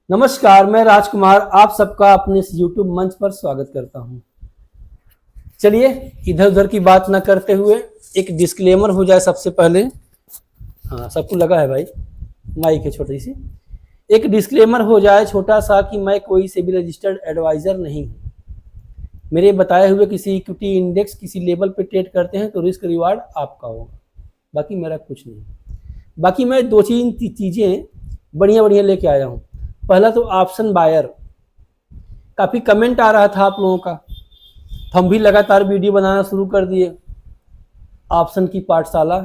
नमस्कार, मैं राजकुमार आप सबका अपने इस YouTube मंच पर स्वागत करता हूं। चलिए इधर उधर की बात ना करते हुए एक डिस्क्लेमर हो जाए सबसे पहले। हाँ, सबको लगा है भाई, माइक है छोटी सी। एक डिस्क्लेमर हो जाए छोटा सा कि मैं कोई सेबी रजिस्टर्ड एडवाइज़र नहीं हूँ। मेरे बताए हुए किसी इक्विटी इंडेक्स किसी लेवल पे ट्रेड करते हैं तो रिस्क रिवार्ड आपका होगा, बाकी मेरा कुछ नहीं। बाकी मैं दो तीन चीज़ें बढ़िया बढ़िया लेके आया हूँ। पहला तो ऑप्शन बायर, काफ़ी कमेंट आ रहा था आप लोगों का, तो हम भी लगातार वीडियो बनाना शुरू कर दिए। ऑप्शन की पाठशाला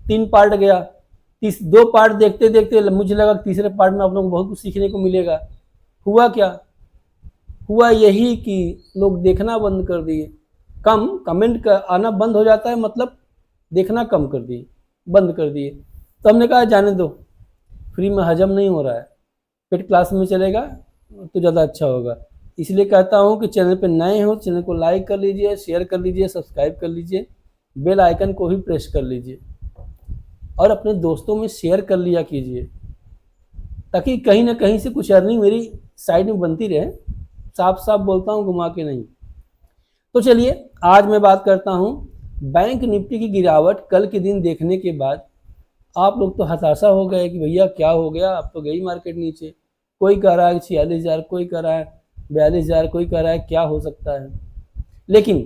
3 पार्ट गया, 2 पार्ट देखते देखते मुझे लगा तीसरे पार्ट में आप लोगों को बहुत कुछ सीखने को मिलेगा। हुआ क्या? हुआ यही कि लोग देखना बंद कर दिए, कम कमेंट का आना बंद हो जाता है, मतलब देखना कम कर दिए, बंद कर दिए। तो हमने कहा जाने दो, फ्री में हजम नहीं हो रहा है, पेड क्लास में चलेगा तो ज़्यादा अच्छा होगा। इसलिए कहता हूँ कि चैनल पे नए हो चैनल को लाइक कर लीजिए, शेयर कर लीजिए, सब्सक्राइब कर लीजिए, बेल आइकन को भी प्रेस कर लीजिए और अपने दोस्तों में शेयर कर लिया कीजिए, ताकि कहीं ना कहीं से कुछ अर्निंग मेरी साइड में बनती रहे। साफ साफ बोलता हूँ, घुमा के नहीं। तो चलिए आज मैं बात करता हूँ बैंक निफ्टी की गिरावट कल के दिन देखने के बाद आप लोग तो हताशा हो गए कि भैया क्या हो गया, अब तो गई मार्केट नीचे। कोई कह रहा है 46,000, कोई कह रहा है 42,000, कोई कह रहा है क्या हो सकता है। लेकिन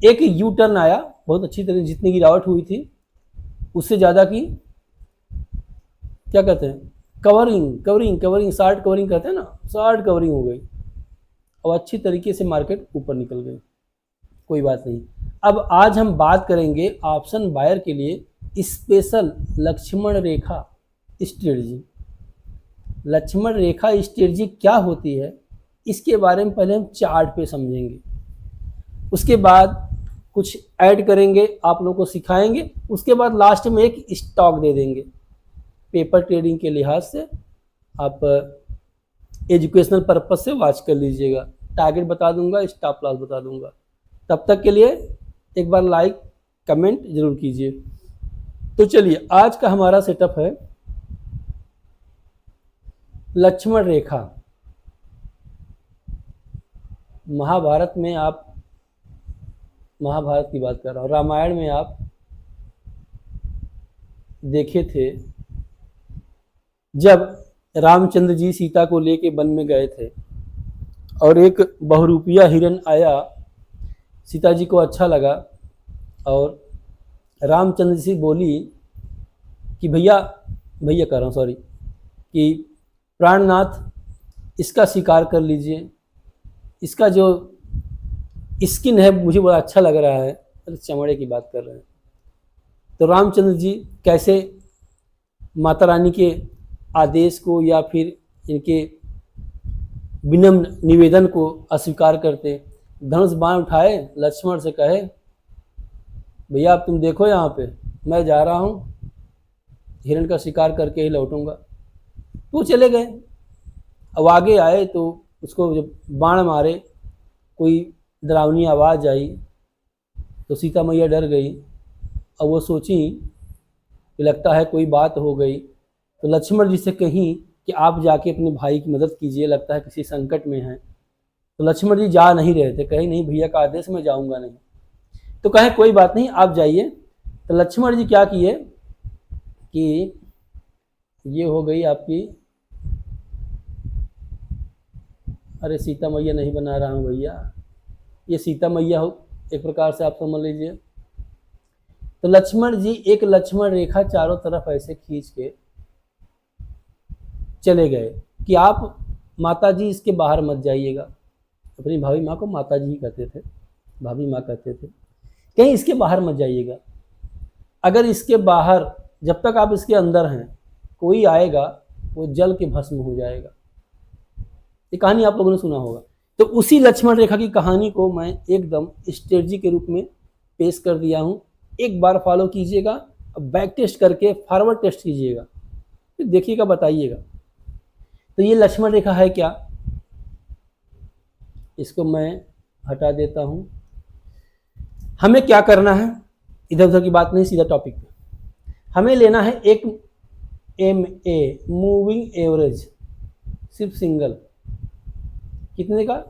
एक यू टर्न आया बहुत अच्छी तरह, जितनी गिरावट हुई थी उससे ज़्यादा की क्या कहते हैं, covering covering covering short covering कहते हैं ना, शार्ट कवरिंग हो गई और अच्छी तरीके से मार्केट ऊपर निकल गई। कोई बात नहीं। अब आज हम बात करेंगे ऑप्शन बायर के लिए स्पेशल लक्ष्मण रेखा स्ट्रेटजी। लक्ष्मण रेखा स्ट्रेटजी क्या होती है इसके बारे में पहले हम चार्ट पे समझेंगे, उसके बाद कुछ ऐड करेंगे, आप लोगों को सिखाएंगे, उसके बाद लास्ट में एक स्टॉक दे देंगे। पेपर ट्रेडिंग के लिहाज से आप एजुकेशनल पर्पज से वॉच कर लीजिएगा, टारगेट बता दूंगा, स्टॉप लॉस बता दूंगा। तब तक के लिए एक बार लाइक कमेंट जरूर कीजिए। तो चलिए आज का हमारा सेटअप है लक्ष्मण रेखा। महाभारत में आप, महाभारत की बात कर रहा हूँ, रामायण में आप देखे थे जब रामचंद्र जी सीता को लेके वन में गए थे और एक बहुरूपिया हिरन आया, सीता जी को अच्छा लगा और रामचंद्र जी बोली कि भैया भैया कह रहा हूँ सॉरी, कि प्राणनाथ इसका शिकार कर लीजिए, इसका जो स्किन है मुझे बड़ा अच्छा लग रहा है। चमड़े की बात कर रहे हैं। तो रामचंद्र जी कैसे माता रानी के आदेश को या फिर इनके विनम्र निवेदन को अस्वीकार करते, धनुष बाण उठाए, लक्ष्मण से कहे भैया अब तुम देखो यहाँ पे, मैं जा रहा हूँ, हिरण का शिकार करके ही लौटूंगा। तो चले गए। अब आगे आए तो उसको जब बाण मारे, कोई डरावनी आवाज़ आई तो सीता मैया डर गई। अब वो सोची कि लगता है कोई बात हो गई, तो लक्ष्मण जी से कहीं कि आप जाके अपने भाई की मदद कीजिए, लगता है किसी संकट में है। तो लक्ष्मण जी जा नहीं रहे थे, कहे नहीं भैया का आदेश मैं जाऊंगा नहीं। तो कहे कोई बात नहीं आप जाइए। तो लक्ष्मण जी क्या किए कि ये हो गई आपकी, अरे सीता मैया नहीं बना रहा हूँ भैया, ये सीता मैया हो एक प्रकार से आप समझ लीजिए। तो लक्ष्मण जी एक लक्ष्मण रेखा चारों तरफ ऐसे खींच के चले गए कि आप माता जी इसके बाहर मत जाइएगा। अपनी भाभी माँ को माता जी ही कहते थे, भाभी माँ कहते थे, कहीं इसके बाहर मत जाइएगा। अगर इसके बाहर, जब तक आप इसके अंदर हैं, कोई आएगा वो जल के भस्म हो जाएगा। ये कहानी आप लोगों ने सुना होगा। तो उसी लक्ष्मण रेखा की कहानी को मैं एकदम स्ट्रेटजी के रूप में पेश कर दिया हूँ। एक बार फॉलो कीजिएगा, बैक टेस्ट करके फॉरवर्ड टेस्ट कीजिएगा, फिर देखिएगा, बताइएगा। तो ये लक्ष्मण रेखा है क्या, इसको मैं हटा देता हूँ। हमें क्या करना है, इधर उधर की बात नहीं, सीधा टॉपिक पे। हमें लेना है एक MA मूविंग एवरेज, सिर्फ सिंगल, कितने का?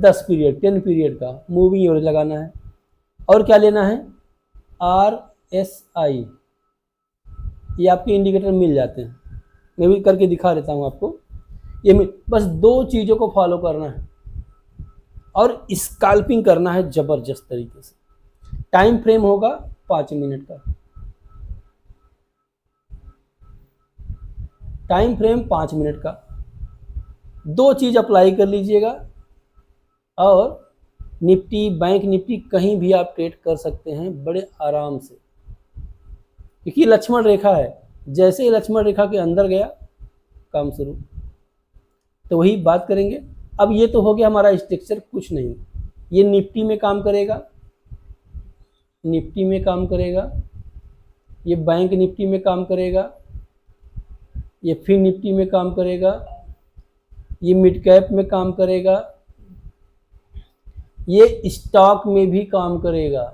10 पीरियड 10 पीरियड का मूविंग एवरेज लगाना है। और क्या लेना है? RSI, ये आपके इंडिकेटर मिल जाते हैं, मैं भी करके दिखा देता हूँ आपको। ये बस 2 चीज़ों को फॉलो करना है और स्कैल्पिंग करना है ज़बरदस्त तरीके से। टाइम फ्रेम होगा 5 मिनट का, टाइम फ्रेम 5 मिनट का। 2 चीज़ अप्लाई कर लीजिएगा और निफ्टी, बैंक निफ्टी कहीं भी आप ट्रेड कर सकते हैं बड़े आराम से, क्योंकि लक्ष्मण रेखा है, जैसे ही लक्ष्मण रेखा के अंदर गया काम शुरू। तो वही बात करेंगे। अब ये तो हो गया हमारा स्ट्रक्चर, कुछ नहीं। ये निफ्टी में काम करेगा, निफ्टी में काम करेगा, ये बैंक निफ्टी में काम करेगा, ये फिर निफ्टी में काम करेगा, ये मिड कैप में काम करेगा, ये स्टॉक में भी काम करेगा,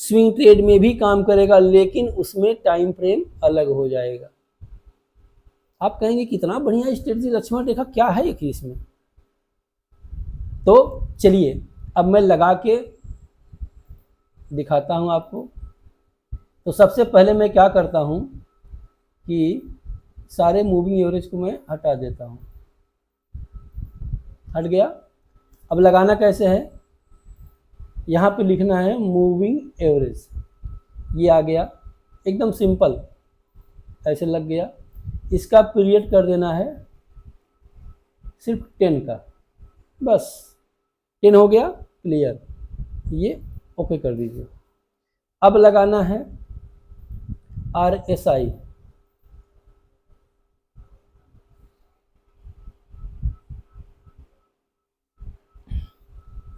स्विंग ट्रेड में भी काम करेगा, लेकिन उसमें टाइम फ्रेम अलग हो जाएगा। आप कहेंगे कितना बढ़िया स्ट्रेटजी, लक्ष्मण रेखा क्या है ये इसमें। तो चलिए अब मैं लगा के दिखाता हूं आपको। तो सबसे पहले मैं क्या करता हूं कि सारे मूविंग एवरेज को मैं हटा देता हूं। हट गया। अब लगाना कैसे है? यहाँ पे लिखना है मूविंग एवरेज, ये आ गया, एकदम सिंपल, ऐसे लग गया। इसका पीरियड कर देना है सिर्फ 10 का, बस 10 हो गया, क्लियर, ये ओके कर दीजिए। अब लगाना है RSI,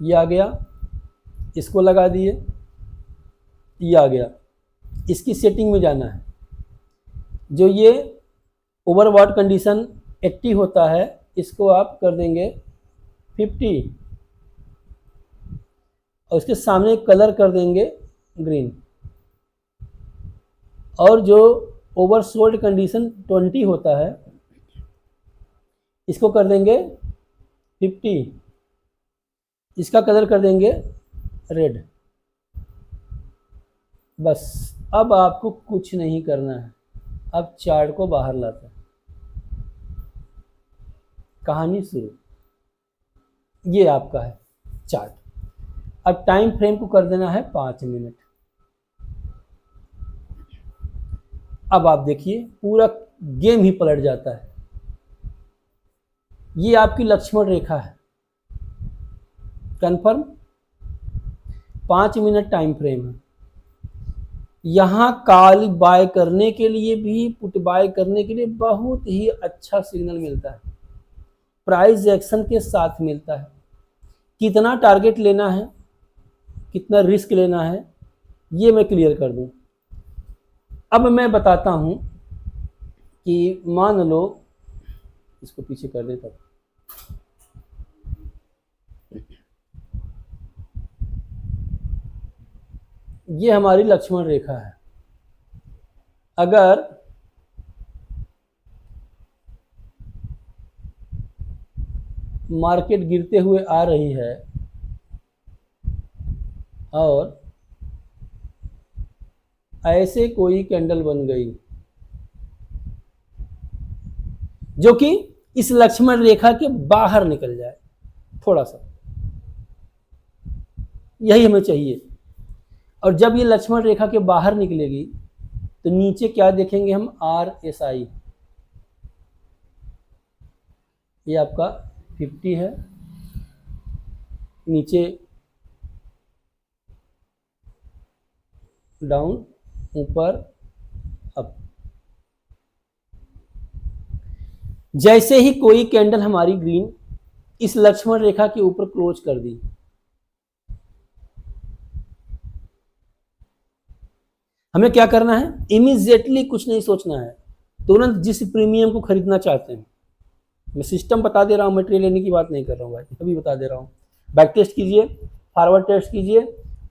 ये आ गया, इसको लगा दिए, ये आ गया। इसकी सेटिंग में जाना है, जो ये ओवरबॉट कंडीशन 80 होता है, इसको आप कर देंगे 50 और उसके सामने कलर कर देंगे ग्रीन। और जो ओवरसोल्ड कंडीशन 20 होता है, इसको कर देंगे 50, इसका कलर कर देंगे रेड। बस अब आपको कुछ नहीं करना है, अब चार्ट को बाहर लाते हैं, कहानी शुरू। ये आपका है चार्ट। अब टाइम फ्रेम को कर देना है 5 मिनट। अब आप देखिए पूरा गेम ही पलट जाता है। ये आपकी लक्ष्मण रेखा है, कंफर्म, 5 मिनट टाइम फ्रेम है। यहाँ कॉल बाय करने के लिए भी, पुट बाय करने के लिए बहुत ही अच्छा सिग्नल मिलता है, प्राइस एक्शन के साथ मिलता है। कितना टारगेट लेना है, कितना रिस्क लेना है, ये मैं क्लियर कर दूं। अब मैं बताता हूं कि मान लो, इसको पीछे कर देता हूं, ये हमारी लक्ष्मण रेखा है। अगर मार्केट गिरते हुए आ रही है और ऐसे कोई कैंडल बन गई जो कि इस लक्ष्मण रेखा के बाहर निकल जाए, थोड़ा सा, यही हमें चाहिए। और जब ये लक्ष्मण रेखा के बाहर निकलेगी तो नीचे क्या देखेंगे हम? RSI, ये आपका 50 है, नीचे डाउन, ऊपर अप। जैसे ही कोई कैंडल हमारी ग्रीन इस लक्ष्मण रेखा के ऊपर क्लोज कर दी, हमें क्या करना है? इमीडिएटली कुछ नहीं सोचना है, तुरंत जिस प्रीमियम को खरीदना चाहते हैं, मैं सिस्टम बता दे रहा हूँ, मटेरियल लेने की बात नहीं कर रहा हूँ भाई, अभी बता दे रहा हूँ। बैक टेस्ट कीजिए, फॉरवर्ड टेस्ट कीजिए,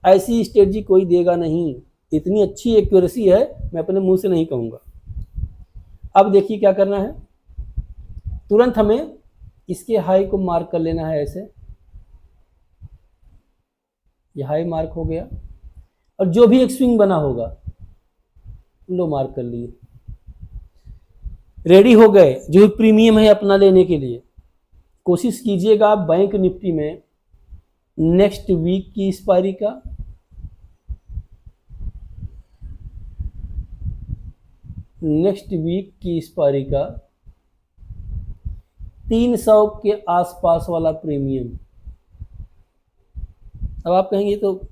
ऐसी स्ट्रेटजी कोई देगा नहीं, इतनी अच्छी एक्यूरेसी है, मैं अपने मुंह से नहीं कहूँगा। अब देखिए क्या करना है, तुरंत हमें इसके हाई को मार्क कर लेना है ऐसे, ये हाई मार्क हो गया, और जो भी एक स्विंग बना होगा लो मार्क कर लिए, रेडी हो गए। जो प्रीमियम है अपना लेने के लिए, कोशिश कीजिएगा आप बैंक निफ्टी में नेक्स्ट वीक की एक्सपायरी का, नेक्स्ट वीक की एक्सपायरी का 300 के आसपास वाला प्रीमियम। अब आप कहेंगे तो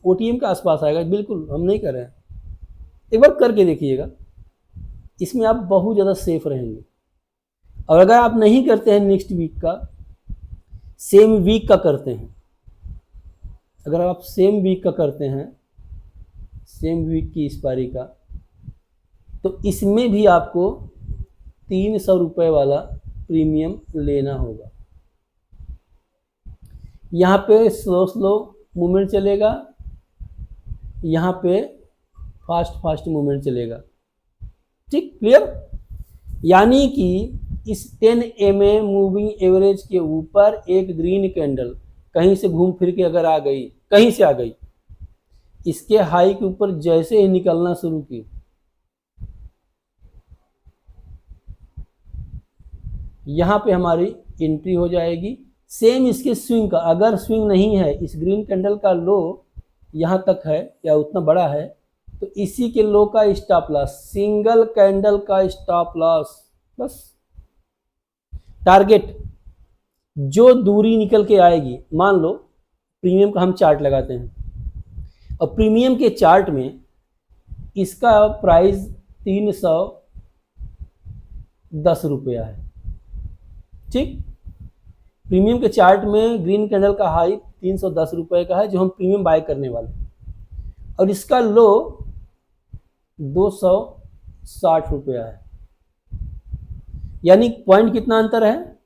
ओटीएम के आसपास आएगा, बिल्कुल हम नहीं कर रहे हैं, एक बार करके देखिएगा, इसमें आप बहुत ज़्यादा सेफ रहेंगे। और अगर आप नहीं करते हैं नेक्स्ट वीक का, सेम वीक का करते हैं, अगर आप सेम वीक का करते हैं, सेम वीक की एक्सपायरी का, तो इसमें भी आपको 300 रुपये वाला प्रीमियम लेना होगा। यहाँ पे स्लो स्लो मूवमेंट चलेगा, यहाँ पे फास्ट फास्ट मूवमेंट चलेगा, ठीक, क्लियर। यानी कि इस 10 MA मूविंग एवरेज के ऊपर एक ग्रीन कैंडल कहीं से घूम फिर के अगर आ गई, कहीं से आ गई, इसके हाई के ऊपर जैसे ही निकलना शुरू की, यहाँ पे हमारी एंट्री हो जाएगी। सेम इसके स्विंग का, अगर स्विंग नहीं है, इस ग्रीन कैंडल का लो यहाँ तक है या उतना बड़ा है, तो इसी के लो का स्टॉप लॉस, सिंगल कैंडल का स्टॉप लॉस, बस टारगेट जो दूरी निकल के आएगी। मान लो प्रीमियम का हम चार्ट लगाते हैं, और प्रीमियम के चार्ट में इसका प्राइस 310 रुपया है, ठीक। प्रीमियम के चार्ट में ग्रीन कैंडल का हाई 310 रुपये का है, जो हम प्रीमियम बाय करने वाले हैं, और इसका लो 260 रुपया है। यानी पॉइंट कितना अंतर है,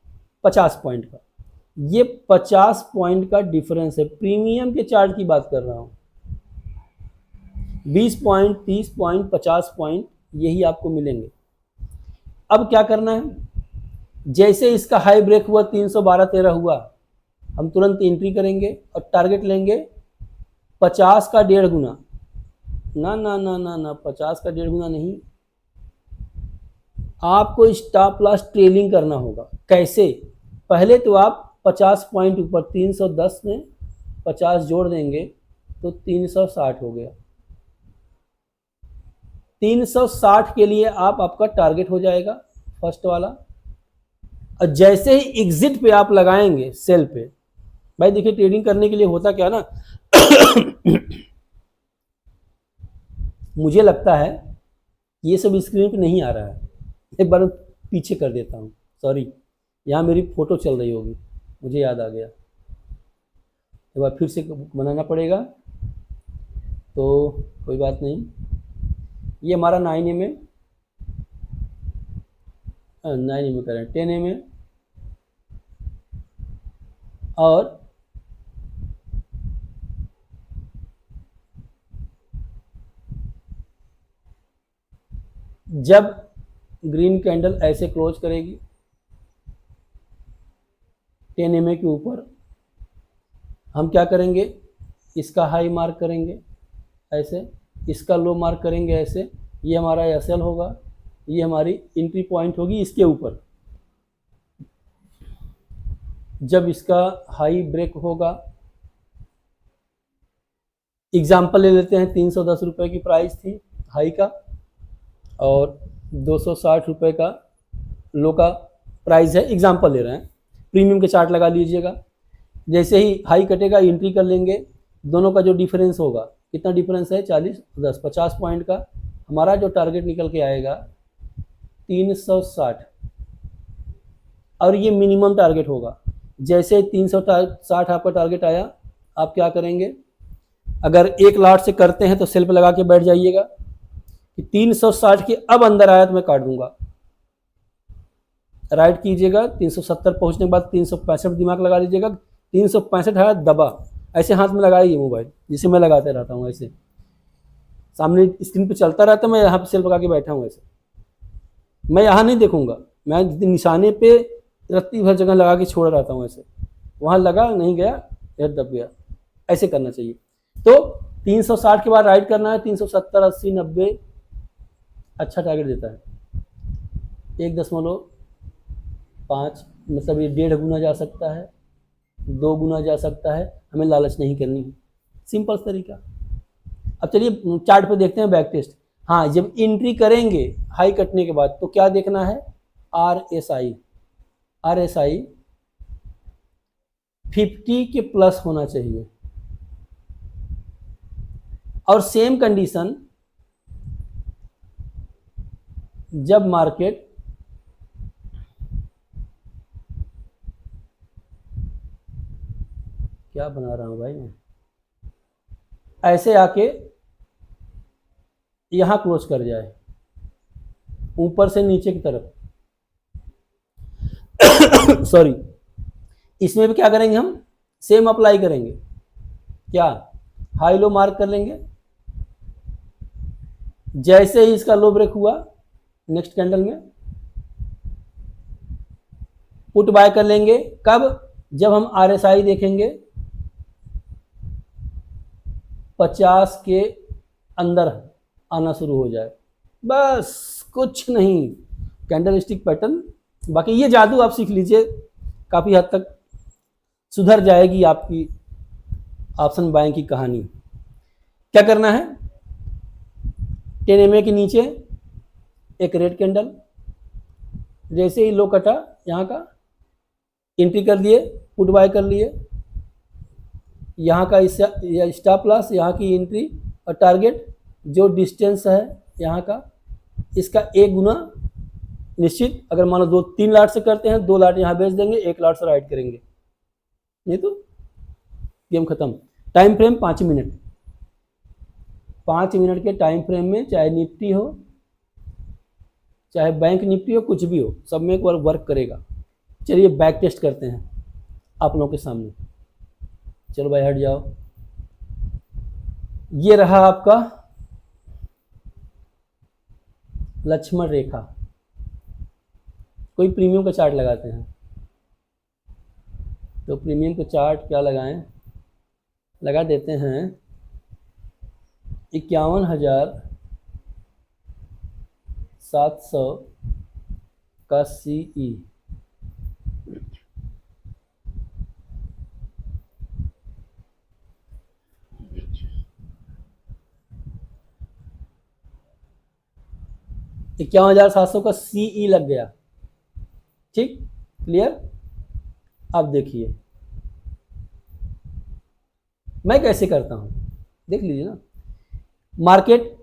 50 पॉइंट का। ये 50 पॉइंट का डिफरेंस है, प्रीमियम के चार्ट की बात कर रहा हूँ। 20 पॉइंट, 30 पॉइंट, 50 पॉइंट, यही आपको मिलेंगे। अब क्या करना है, जैसे इसका हाई ब्रेक हुआ 312-13 हुआ, हम तुरंत एंट्री करेंगे और टारगेट लेंगे 50 का 1.5 गुना। ना ना ना ना ना, 50 का 1.5 गुना नहीं, आपको स्टॉप लॉस ट्रेलिंग करना होगा। कैसे, पहले तो आप 50 पॉइंट ऊपर 310 में 50 जोड़ देंगे तो 360 हो गया। 360 के लिए आपका टारगेट हो जाएगा फर्स्ट वाला, और जैसे ही एग्जिट पे आप लगाएंगे सेल पे, भाई देखिए ट्रेडिंग करने के लिए होता क्या ना मुझे लगता है ये सब स्क्रीन पे नहीं आ रहा है, एक बार पीछे कर देता हूँ, सॉरी, यहाँ मेरी फोटो चल रही होगी, मुझे याद आ गया, एक बार फिर से बनाना पड़ेगा, तो कोई बात नहीं। ये हमारा 9 MA, 9 MA करें, 10 MA, और जब ग्रीन कैंडल ऐसे क्लोज करेगी 10 MA के ऊपर, हम क्या करेंगे, इसका हाई मार्क करेंगे ऐसे, इसका लो मार्क करेंगे ऐसे, ये हमारा SL होगा, ये हमारी एंट्री पॉइंट होगी इसके ऊपर। जब इसका हाई ब्रेक होगा, एग्जाम्पल ले लेते हैं, 310 रुपये की प्राइस थी हाई का, और 260 रुपये का लो का प्राइस है, एग्जाम्पल ले रहे हैं, प्रीमियम के चार्ट लगा लीजिएगा। जैसे ही हाई कटेगा एंट्री कर लेंगे, दोनों का जो डिफरेंस होगा, कितना डिफरेंस है, 40, 10, 50 पॉइंट का। हमारा जो टारगेट निकल के आएगा 360, और ये मिनिमम टारगेट होगा। जैसे 360 आपका टारगेट आया, आप क्या करेंगे, अगर एक लाट से करते हैं तो सेल पे लगा के बैठ जाइएगा कि 360 के अब अंदर आया तो मैं काट दूंगा, राइट कीजिएगा। 370 पहुंचने के बाद 365 दिमाग लगा लीजिएगा, 365 है दबा, ऐसे हाथ में लगाइए मोबाइल, जिसे मैं लगाते रहता हूँ, ऐसे सामने स्क्रीन पे चलता रहता है, मैं यहाँ पे सेल लगा के बैठा हूँ ऐसे। मैं यहाँ नहीं देखूंगा, मैं निशाने पे रत्ती भर जगह लगा के छोड़ रहता हूँ ऐसे, वहाँ लगा नहीं गया, इधर दब गया, ऐसे करना चाहिए। तो 360 के बाद राइट करना है, 370, 80, 90 अच्छा टारगेट देता है। 1.5 मतलब ये 1.5 गुना जा सकता है, 2 गुना जा सकता है, हमें लालच नहीं करनी है, सिंपल तरीका। अब चलिए चार्ट पे देखते हैं बैक टेस्ट। हाँ, जब एंट्री करेंगे हाई कटने के बाद तो क्या देखना है, RSI 50 के प्लस होना चाहिए। और सेम कंडीशन जब मार्केट क्या बना रहा हूं भाई मैं, ऐसे आके यहां क्लोज कर जाए ऊपर से नीचे की तरफ सॉरी, इसमें भी क्या करेंगे हम, सेम अप्लाई करेंगे, क्या हाई लो मार्क कर लेंगे। जैसे ही इसका लो ब्रेक हुआ नेक्स्ट कैंडल में पुट बाय कर लेंगे। कब, जब हम RSI देखेंगे 50 के अंदर आना शुरू हो जाए, बस कुछ नहीं, कैंडल स्टिक पैटर्न। बाकी ये जादू आप सीख लीजिए, काफ़ी हद तक सुधर जाएगी आपकी ऑप्शन बाइंग की कहानी। क्या करना है, 10 MA के नीचे एक रेड कैंडल, जैसे ही लो कटा यहाँ का एंट्री कर लिए, पुट बाय कर लिए, यहाँ का स्टॉप लॉस, यहाँ की एंट्री और टारगेट जो डिस्टेंस है यहाँ का, इसका 1 गुना निश्चित। अगर मान लो 2-3 लाट से करते हैं, 2 लाट यहाँ बेच देंगे, 1 लाट से राइट करेंगे, नहीं तो गेम खत्म। टाइम फ्रेम 5 मिनट, 5 मिनट के टाइम फ्रेम में चाहे निफ्टी हो चाहे बैंक निफ्टी हो, कुछ भी हो, सब में एक बार वर्क करेगा। चलिए बैक टेस्ट करते हैं आप लोगों के सामने। चलो भाई हट जाओ, ये रहा आपका लक्ष्मण रेखा। कोई प्रीमियम का चार्ट लगाते हैं, तो प्रीमियम का चार्ट क्या लगाएं, लगा देते हैं 51,700 का CE। तो 51,700 का CE लग गया, ठीक, क्लियर। अब देखिए मैं कैसे करता हूं, देख लीजिए ना। मार्केट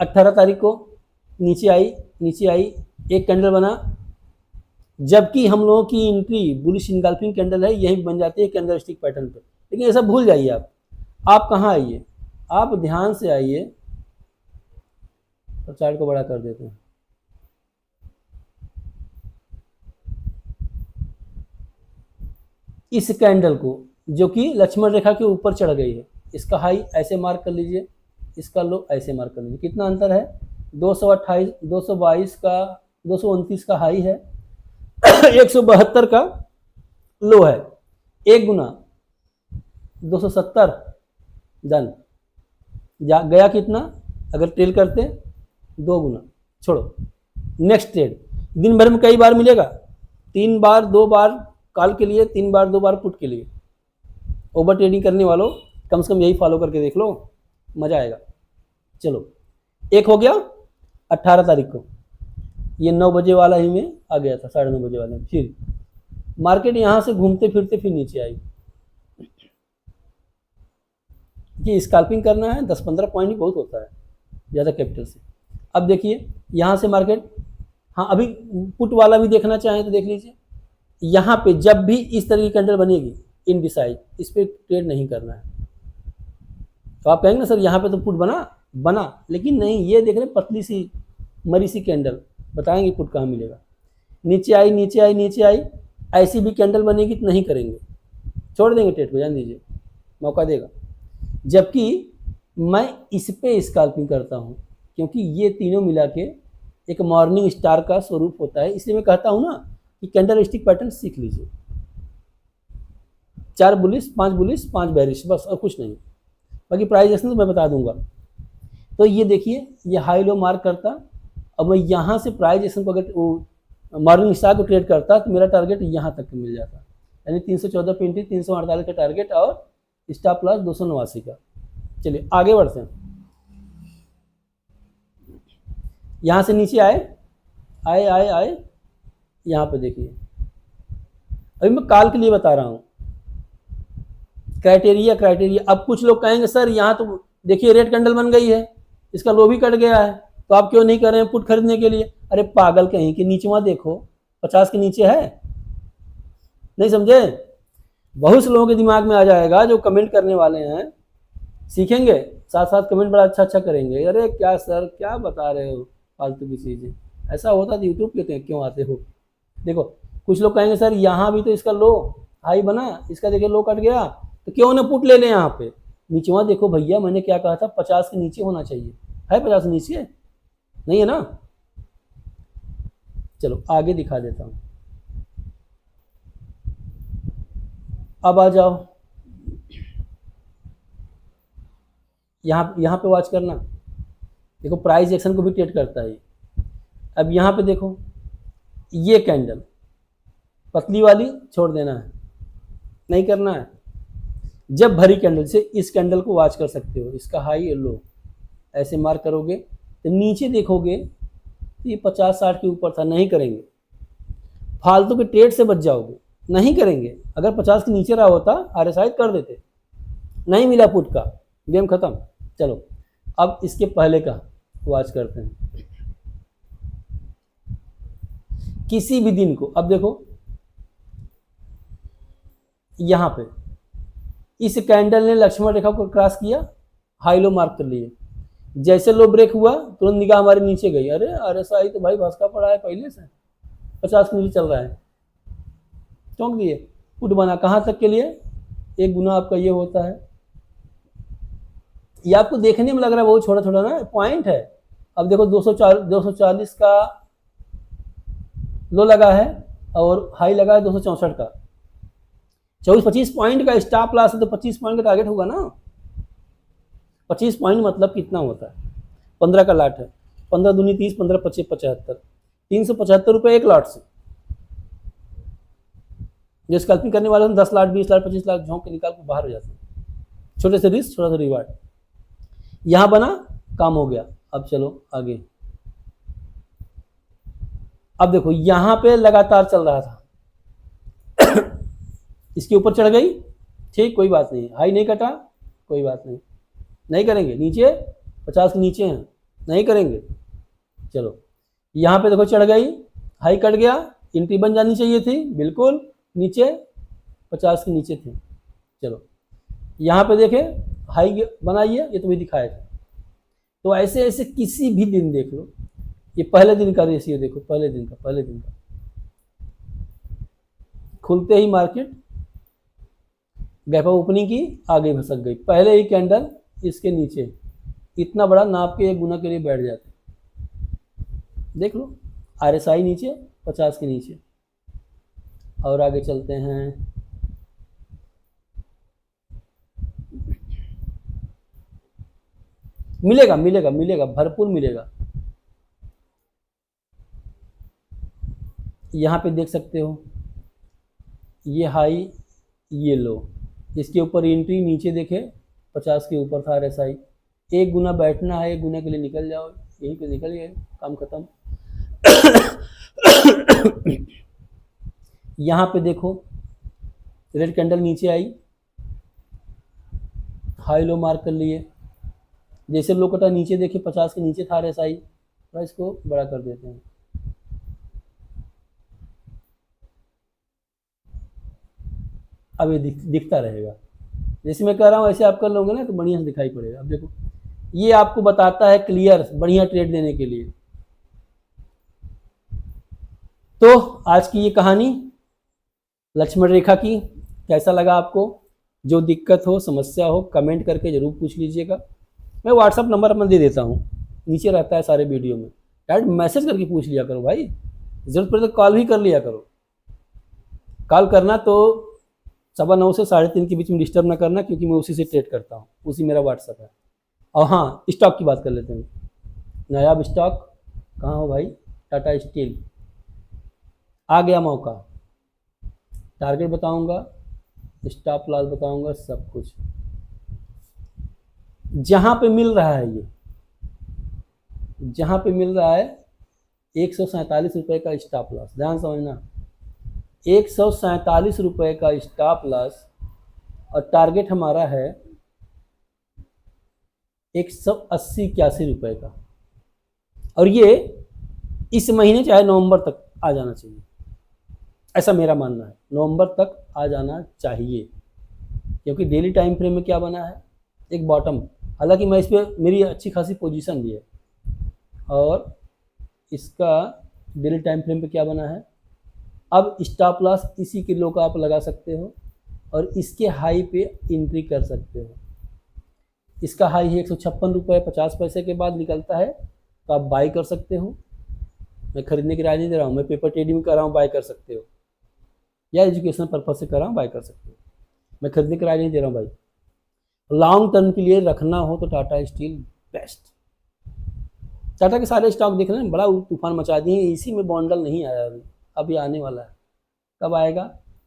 18 तारीख को नीचे आई, एक कैंडल बना, जबकि हम लोगों की एंट्री बुलिश इनगल्फिंग कैंडल है, यही बन जाती है कैंडल स्टिक पैटर्न पे। लेकिन ऐसा भूल जाइए आप कहाँ आइए, आप ध्यान से आइए, तो चार्ट को बड़ा कर देते हैं। इस कैंडल को जो कि लक्ष्मण रेखा के ऊपर चढ़ गई है, इसका हाई ऐसे मार्क कर लीजिए, इसका लो ऐसे मार्क कर लीजिए। कितना अंतर है, 222 का 229 का हाई है 172 का लो है, 1 गुना 270 डन। गया कितना, अगर ट्रेल करते 2 गुना। छोड़ो, नेक्स्ट ट्रेड दिन भर में कई बार मिलेगा, 3 बार 2 बार कॉल के लिए, 3 बार 2 बार पुट के लिए। ओवर ट्रेडिंग करने वालों कम से कम यही फॉलो करके देख लो, मजा आएगा। चलो एक हो गया 18 तारीख को, ये 9 बजे वाला ही में आ गया था, 9:30 बजे वाले में। फिर मार्केट यहाँ से घूमते फिरते फिर नीचे आई, ये स्कैल्पिंग करना है 10-15 पॉइंट ही बहुत होता है ज़्यादा कैपिटल से। अब देखिए यहाँ से मार्केट, हाँ अभी पुट वाला भी देखना चाहें तो देख लीजिए, यहाँ पे जब भी इस तरह की कैंडल बनेगी इनडिसाइड, इस पर ट्रेड नहीं करना है। तो आप कहेंगे ना सर यहाँ पे तो पुट बना, लेकिन नहीं, ये देख रहे पतली सी मरी सी कैंडल, बताएंगे पुट कहाँ मिलेगा। नीचे आई, ऐसी भी कैंडल बनेगी तो नहीं करेंगे, छोड़ देंगे ट्रेड को, जान दीजिए, मौका देगा। जबकि मैं इस पे स्कैल्पिंग करता हूँ, क्योंकि ये तीनों मिला के एक मॉर्निंग स्टार का स्वरूप होता है। इसलिए मैं कहता हूँ ना कि कैंडल स्टिक पैटर्न सीख लीजिए। 4 बुलिश, 5 बुलिश, 5 बेरिश, बस और कुछ नहीं। बाकी प्राइस एक्शन तो मैं बता दूंगा। तो ये देखिए, ये हाई लो मार्क करता, अब मैं यहाँ से प्राइस एक्शन को अगर मॉर्निंग स्टार को ट्रेड करता तो मेरा टारगेट यहाँ तक मिल जाता, यानी 314 पे एंट्री, 348 का टारगेट और स्टॉप लॉस 289 का। चलिए आगे बढ़ते हैं। यहाँ से नीचे आए यहाँ पे देखिए, अभी मैं काल के लिए बता रहा हूँ। क्राइटेरिया। अब कुछ लोग कहेंगे सर यहाँ तो देखिए रेड कैंडल बन गई है, इसका लो भी कट गया है, तो आप क्यों नहीं कर रहे हैं पुट खरीदने के लिए? अरे पागल कहीं कि नीचे वहाँ देखो 50 के नीचे है, नहीं समझे? बहुत से लोगों के दिमाग में आ जाएगा जो कमेंट करने वाले हैं, सीखेंगे साथ साथ कमेंट बड़ा अच्छा करेंगे, अरे क्या सर क्या बता रहे हो फालतू की चीज़ें। ऐसा होता तो यूट्यूब पे क्यों आते हो? देखो कुछ लोग कहेंगे सर यहाँ भी तो इसका लो हाई बना, इसका देखिए लो कट गया, तो क्यों ना पुट ले लें यहाँ पे? नीचे वहाँ देखो भैया, मैंने क्या कहा था, 50 के नीचे होना चाहिए, है 50 के नीचे नहीं है ना? चलो आगे दिखा देता हूँ। अब आ जाओ यहाँ पे वॉच करना। देखो प्राइस एक्शन को भी ट्रेड करता है। अब यहाँ पे देखो, ये कैंडल पतली वाली छोड़ देना है, नहीं करना है। जब भरी कैंडल से इस कैंडल को वॉच कर सकते हो, इसका हाई और लो ऐसे मार्क करोगे तो नीचे देखोगे तो ये 50-60 के ऊपर था, नहीं करेंगे। फालतू के ट्रेड से बच जाओगे, नहीं करेंगे। अगर 50 के नीचे रहा होता RSI कर देते, नहीं मिला पुट का, गेम खत्म। चलो अब इसके पहले का वॉच करते हैं, किसी भी दिन को। अब देखो यहाँ पे इस कैंडल ने लक्ष्मण रेखा को क्रॉस किया, हाई लो मार्क कर लिए, जैसे लो ब्रेक हुआ तुरंत निगाह हमारे नीचे गई, अरे RSI तो भाई भसका पड़ा है पहले से, 50 के नीचे चल रहा है, चौंक दिए, पुट बना। कहाँ तक के लिए? एक गुना आपका ये होता है। ये आपको देखने में लग रहा है बहुत छोटा छोटा ना पॉइंट है। अब देखो 240 का लो लगा है और हाई लगा है 264 का, 24-25 पॉइंट का स्टॉप लॉस है, तो 25 पॉइंट का टारगेट होगा ना। 25 पॉइंट मतलब कितना होता है? 15 का लाट है, 15 दूनी 30, 15 25 75, 375 रुपये एक लाट से। जो स्कल्पिंग करने वाले हैं 10 लाख 20 लाख 25 लाख झोंक के निकाल के बाहर हो जाते हैं। छोटे से रिस्क छोटा सा रिवार्ड, यहां बना काम हो गया। अब चलो आगे। अब देखो यहां पे लगातार चल रहा था, इसके ऊपर चढ़ गई, ठीक कोई बात नहीं, हाई नहीं कटा कोई बात नहीं, नहीं करेंगे। नीचे 50 के नीचे हैं, नहीं करेंगे। चलो यहाँ पे देखो चढ़ गई, हाई कट गया, एंट्री बन जानी चाहिए थी, बिल्कुल नीचे 50 के नीचे थे। चलो यहाँ पे देखे हाई बनाइए, ये तो भी दिखाया था। तो ऐसे ऐसे किसी भी दिन देख लो, ये पहले दिन का रेशियो देखो, पहले दिन का खुलते ही मार्केट गैप अप ओपनिंग की, आगे भसक गई, पहले ही कैंडल इसके नीचे, इतना बड़ा नाप के एक गुना के लिए बैठ जाते। देख लो RSI नीचे 50 के नीचे। और आगे चलते हैं, मिलेगा भरपूर मिलेगा। यहाँ पे देख सकते हो ये हाई ये लो, इसके ऊपर एंट्री, नीचे देखे 50 के ऊपर था RSI, एक गुना बैठना है, एक गुना के लिए निकल जाओ, यहीं पे निकल गए, काम खत्म। यहाँ पे देखो रेड कैंडल नीचे आई, हाई लो मार्क कर लिए, जैसे लो कटा नीचे देखे 50 के नीचे था RSI, प्राइस को बड़ा कर देते हैं। अब ये दिखता रहेगा, जैसे मैं कह रहा हूँ ऐसे आप कर लोगे ना तो बढ़िया से दिखाई पड़ेगा। अब देखो ये आपको बताता है क्लियर बढ़िया ट्रेड देने के लिए। तो आज की ये कहानी लक्ष्मण रेखा की कैसा लगा आपको? जो दिक्कत हो समस्या हो कमेंट करके ज़रूर पूछ लीजिएगा। मैं व्हाट्सअप नंबर अपना दे देता हूँ, नीचे रहता है सारे वीडियो में, डायरेक्ट मैसेज करके पूछ लिया करो भाई, ज़रूरत पड़े तो कॉल भी कर लिया करो। कॉल करना तो 9:15 से 3:30 के बीच में डिस्टर्ब ना करना, क्योंकि मैं उसी से ट्रेड करता हूँ, उसी मेरा व्हाट्सअप है। और हाँ, स्टॉक की बात कर लेते हैं। नायाब स्टॉक कहाँ हो भाई? टाटा स्टील, आ गया मौका। टारगेट बताऊंगा, स्टॉप लॉस बताऊंगा, सब कुछ जहां पे मिल रहा है, ये जहां पे मिल रहा है 147 रुपये का स्टॉप लॉस, ध्यान समझना, 147 रुपये का स्टॉप लॉस, और टारगेट हमारा है 180-81 रुपये का। और ये इस महीने चाहे नवंबर तक आ जाना चाहिए, ऐसा मेरा मानना है, नवंबर तक आ जाना चाहिए, क्योंकि डेली टाइम फ्रेम में क्या बना है, एक बॉटम। हालांकि मैं इस पर मेरी अच्छी खासी पोजीशन भी है, और इसका डेली टाइम फ्रेम पे क्या बना है। अब स्टॉप लॉस इसी के लो का आप लगा सकते हो, और इसके हाई पे एंट्री कर सकते हो। इसका हाई है 156 रुपये 50 पैसे के बाद निकलता है, तो आप बाई कर सकते हो। मैं खरीदने की राय नहीं दे रहा हूँ, मैं पेपर ट्रेडिंग कर रहा हूँ, बाय कर सकते हो, या एजुकेशन पर्पज से कर रहा हूँ, बाय कर सकते हो। मैं खरीदने की राय नहीं दे रहा हूँ भाई। लॉन्ग टर्म के लिए रखना हो तो टाटा स्टील बेस्ट। टाटा के सारे स्टॉक देख रहे हैं, बड़ा तूफान मचा दिए, इसी में बॉन्डल नहीं आया अभी आने वाला है। कब आएगा?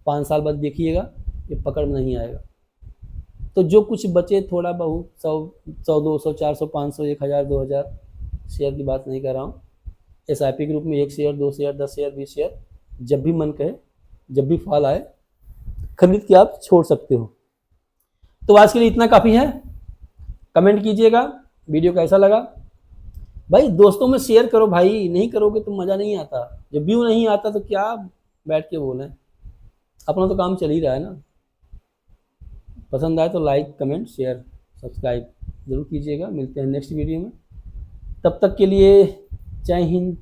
5 साल बाद देखिएगा, ये पकड़ में नहीं आएगा। तो जो कुछ बचे थोड़ा बहुत 100 200 400 500 1000 2000 शेयर की बात नहीं कर रहा हूँ, SIP ग्रुप में 1 शेयर 2 शेयर 10 शेयर 20 शेयर, जब भी मन कहे, जब भी फॉल आए, खरीद के आप छोड़ सकते हो। तो आज के लिए इतना काफ़ी है। कमेंट कीजिएगा वीडियो कैसा लगा। भाई दोस्तों में शेयर करो भाई, नहीं करोगे तो मज़ा नहीं आता। जब व्यू नहीं आता तो क्या बैठ के बोलें, अपना तो काम चल ही रहा है ना। पसंद आए तो लाइक कमेंट शेयर सब्सक्राइब ज़रूर कीजिएगा। मिलते हैं नेक्स्ट वीडियो में, तब तक के लिए जय हिंद